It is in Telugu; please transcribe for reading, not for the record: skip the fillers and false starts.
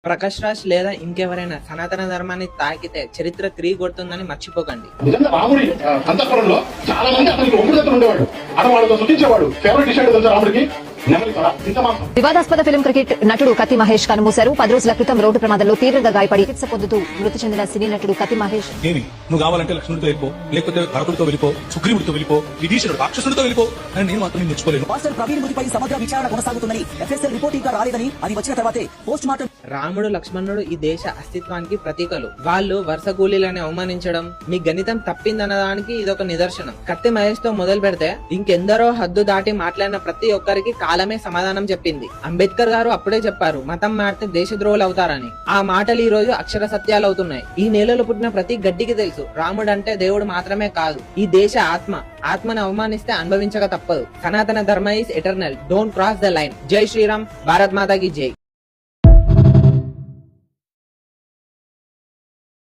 ప్రకాష్ రాజ్ లేదా ఇంకెవరైనా సనాతన ధర్మాన్ని తాకితే చరిత్ర తిరిగి కొడుతుందని మర్చిపోకండి. నిజంగా రాముడి అంతఃపురంలో చాలా మంది అతనికి ఒంపుడు దగ్గర ఉండేవాడు. అతవాళ్ళతో సుఖించేవాడు. ఫేవరెట్ డిష్ అంటే రాముడికి వివాదాస్పద ఫిల్మ్ క్రికెట్ నటుడు కత్తి మహేష్ కనుమూశారు. 10 రోజుల క్రితం రోడ్డు ప్రమాదంలో తీవ్రంగా గాయపడి చికిత్స పొందుతూ మృతి చెందిన సినీ నటుడు కత్తి మహేష్. నువ్వు కావాలంటే లక్ష్మణుడితో వెళ్ళిపో, లేకపోతే భరతుడితో వెళ్ళిపో, సుగ్రీవుడితో వెళ్ళిపో, విభీషణుడు రాక్షసుడితో వెళ్ళిపో, అని నేను మాత్రం నేర్చుకోలేను. మాస్టర్ ప్రవీణ్ మృతిపై సమగ్ర విచారణ కొనసాగుతుందని ఎఫ్ఎస్ఎల్ రిపోర్ట్ ఇంకా రాలేదని అది వచ్చిన తర్వాతే పోస్ట్ మార్టం. రాముడు లక్ష్మణుడు ఈ దేశ అస్తిత్వానికి ప్రతీకలు. వాళ్ళు వరుస కూలీలని అవమానించడం మీ గణితం తప్పిందనడానికి ఇదొక నిదర్శనం. కత్తి మహేష్ తో మొదలు పెడితే ఇంకెందరో హద్దు దాటి మాట్లాడిన ప్రతి ఒక్కరికి కాలమే సమాధానం చెప్పింది. అంబేద్కర్ గారు అప్పుడే చెప్పారు, మతం మారితే దేశద్రోహులు అవుతారని. ఆ మాటలు ఈ రోజు అక్షర సత్యాలు అవుతున్నాయి. ఈ నేలలో పుట్టిన ప్రతి గడ్డికి తెలుసు, రాముడు అంటే దేవుడు మాత్రమే కాదు, ఈ దేశ ఆత్మను అవమానిస్తే అనుభవించక తప్పదు. సనాతన ధర్మ is eternal, don't cross the line. జై శ్రీరామ్, భారత్ మాతా కీ జై.